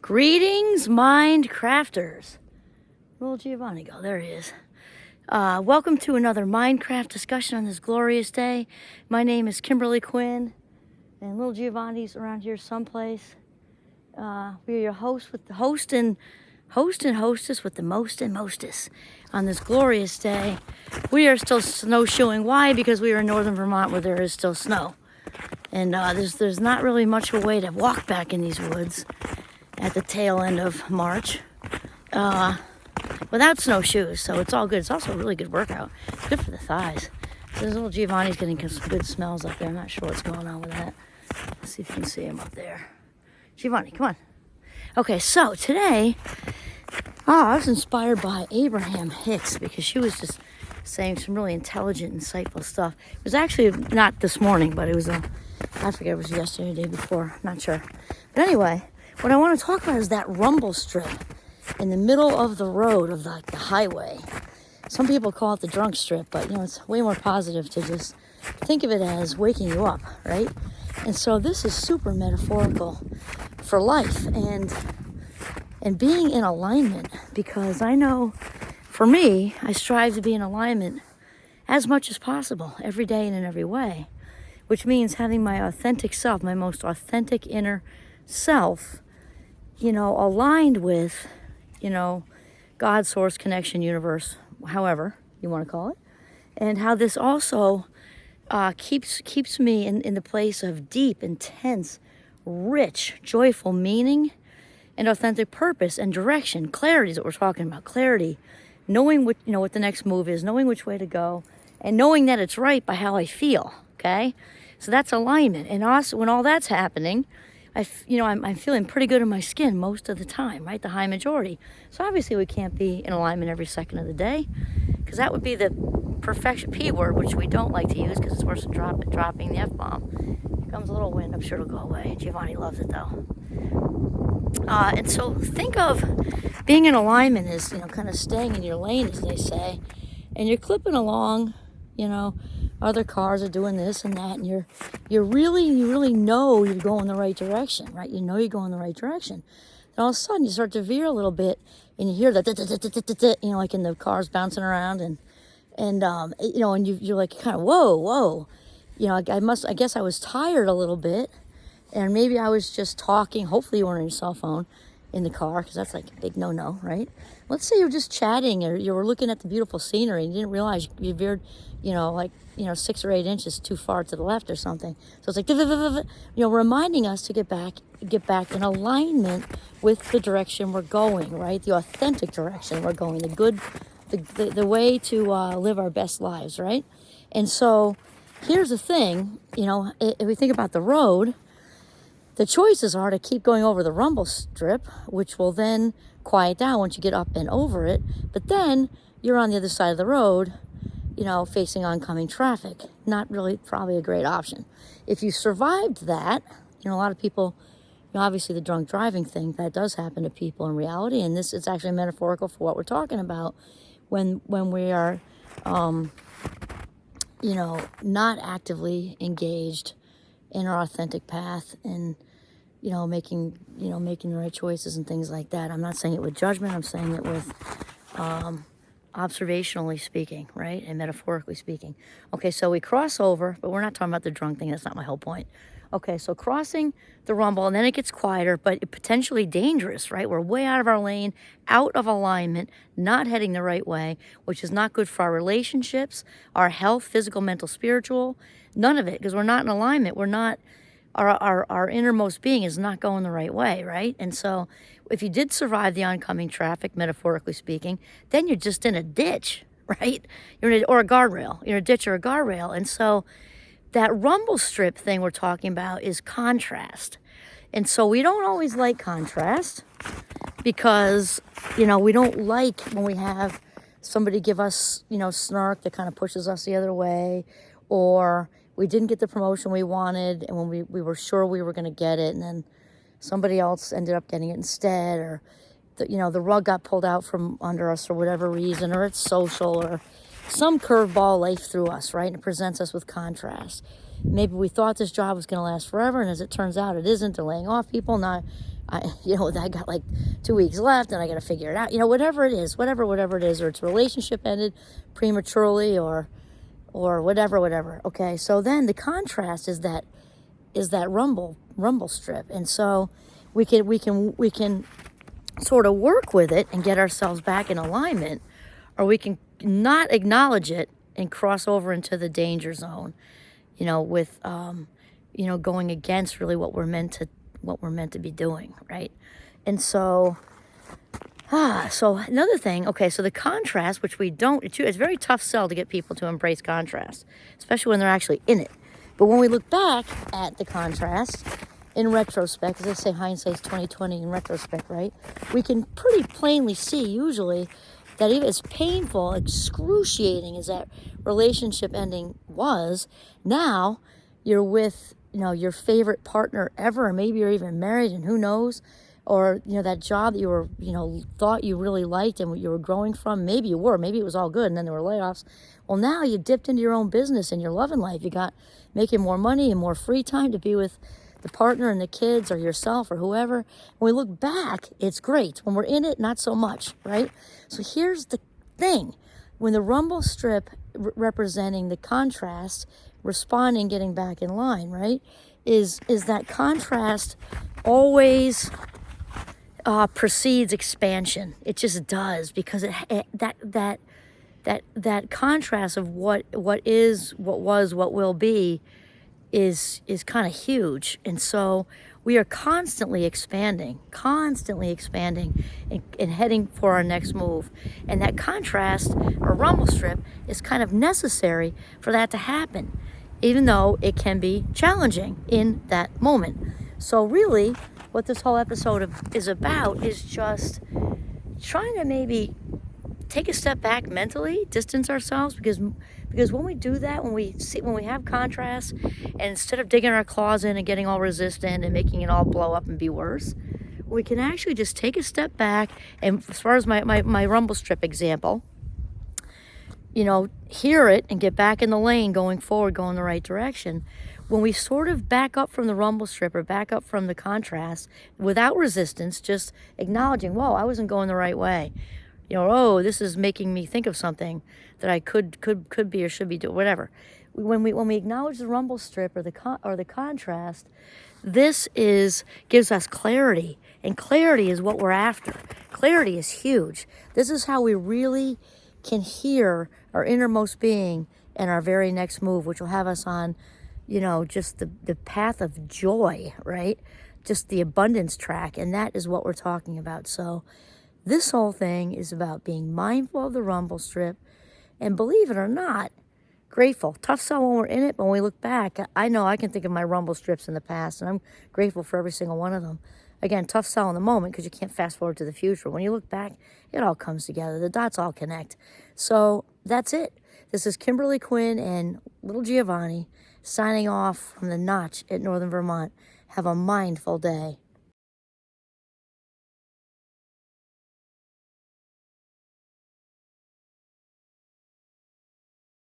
Greetings, mind crafters. Little Giovanni go, there he is. Welcome to another Minecraft discussion on this glorious day. My name is Kimberly Quinn, and little Giovanni's around here someplace. We are your host and hostess with the most and mostest on this glorious day. We are still snowshoeing. Why? Because we are in northern Vermont where there is still snow. And there's not really much of a way to walk back in these woods at the tail end of March without snowshoes, so it's all good. It's also a really good workout. It's good for the thighs. So this little Giovanni's getting some good smells up there. I'm not sure what's going on with that. Let's see if you can see him up there. Giovanni, come on. Okay, so today, I was inspired by Abraham Hicks because she was just saying some really intelligent, insightful stuff. It was actually not this morning, but it was I forget, it was yesterday or the day before. Not sure. But anyway, what I want to talk about is that rumble strip in the middle of the road of the highway. Some people call it the drunk strip, but it's way more positive to just think of it as waking you up, right? And so this is super metaphorical for life and being in alignment, because I know for me, I strive to be in alignment as much as possible every day and in every way, which means having my authentic self, my most authentic inner self, aligned with, God, source, connection, universe, however you want to call it. And how this also keeps me in the place of deep, intense, rich, joyful meaning and authentic purpose and direction. Clarity is what we're talking about. Clarity, knowing what the next move is, knowing which way to go, and knowing that it's right by how I feel, okay? So that's alignment. And also, when all that's happening, I'm feeling pretty good in my skin most of the time, right? The high majority. So obviously we can't be in alignment every second of the day, because that would be the perfection P word, which we don't like to use because it's worse than dropping the F-bomb. Here comes a little wind. I'm sure it'll go away. Giovanni loves it though. And so think of being in alignment as, kind of staying in your lane, as they say, and you're clipping along, other cars are doing this and that, and you really know you're going the right direction, right? You know you're going the right direction. And all of a sudden you start to veer a little bit, and you hear that, like in the cars bouncing around, and you're like kind of whoa. I guess I was tired a little bit, and maybe I was just talking. Hopefully you weren't on your cell phone in the car, because that's like a big no, right? Let's say you're just chatting, or you were looking at the beautiful scenery and you didn't realize you veered 6 or 8 inches too far to the left or something. So it's like reminding us to get back in alignment with the direction we're going, right? The authentic direction we're going, the way to live our best lives, right? And so here's the thing, if we think about the road, the choices are to keep going over the rumble strip, which will then quiet down once you get up and over it. But then you're on the other side of the road, facing oncoming traffic. Not really probably a great option. If you survived that, a lot of people, obviously the drunk driving thing, that does happen to people in reality. And this is actually metaphorical for what we're talking about when we are, not actively engaged in our authentic path and making the right choices and things like that. I'm not saying it with judgment. I'm saying it with observationally speaking, right, and metaphorically speaking. Okay, so we cross over, but we're not talking about the drunk thing. That's not my whole point. Okay, so crossing the rumble, and then it gets quieter, but potentially dangerous, right? We're way out of our lane, out of alignment, not heading the right way, which is not good for our relationships, our health, physical, mental, spiritual, none of it, because we're not in alignment. We're not, our innermost being is not going the right way, right? And so if you did survive the oncoming traffic, metaphorically speaking, then you're just in a ditch, right? Or a guardrail. You're in a ditch or a guardrail. And so that rumble strip thing we're talking about is contrast. And so we don't always like contrast because, we don't like when we have somebody give us, snark that kind of pushes us the other way, or we didn't get the promotion we wanted, and when we were sure we were going to get it, and then somebody else ended up getting it instead, or the rug got pulled out from under us for whatever reason, or it's social, or some curveball life threw us, right? And it presents us with contrast. Maybe we thought this job was going to last forever, and as it turns out, it isn't. They're laying off people. Now I got like 2 weeks left and I got to figure it out. Whatever it is, whatever it is, or its relationship ended prematurely or whatever. Okay, so then the contrast is that rumble strip, and so we can sort of work with it and get ourselves back in alignment, or we can not acknowledge it and cross over into the danger zone, with going against really what we're meant to be doing, right? And so so another thing, okay, so the contrast, which we don't, it's a very tough sell to get people to embrace contrast, especially when they're actually in it. But when we look back at the contrast in retrospect, as they say, hindsight's 20/20 in retrospect, right? We can pretty plainly see usually that even as painful, excruciating as that relationship ending was, now you're with, your favorite partner ever, or maybe you're even married, and who knows, or, that job that you were, thought you really liked and what you were growing from, maybe you were, maybe it was all good, and then there were layoffs. Well, now you dipped into your own business and your loving life. You got making more money and more free time to be with the partner and the kids or yourself or whoever. When we look back, it's great. When we're in it, not so much, right? So here's the thing. When the rumble strip representing the contrast, responding, getting back in line, right, is that contrast always precedes expansion. It just does, because that contrast of what is, what was, what will be is kind of huge. And so we are constantly expanding and heading for our next move. And that contrast or rumble strip is kind of necessary for that to happen, even though it can be challenging in that moment. So really, what this whole episode is about is just trying to maybe take a step back mentally, distance ourselves, because when we do that, when we have contrast, and instead of digging our claws in and getting all resistant and making it all blow up and be worse, we can actually just take a step back. And as far as my rumble strip example, hear it and get back in the lane, going forward, going the right direction. When we sort of back up from the rumble strip or back up from the contrast without resistance, just acknowledging, whoa, I wasn't going the right way. Oh, this is making me think of something that I could be or should be doing, whatever. When we acknowledge the rumble strip or the contrast, this gives us clarity, and clarity is what we're after. Clarity is huge. This is how we really can hear our innermost being and our very next move, which will have us on, just the path of joy, right? Just the abundance track, and that is what we're talking about. So this whole thing is about being mindful of the rumble strip, and believe it or not, grateful. Tough sell when we're in it, but when we look back, I know I can think of my rumble strips in the past, and I'm grateful for every single one of them. Again, tough sell in the moment because you can't fast forward to the future. When you look back, it all comes together. The dots all connect. So that's it. This is Kimberly Quinn and Little Giovanni signing off from the Notch at Northern Vermont. Have a mindful day.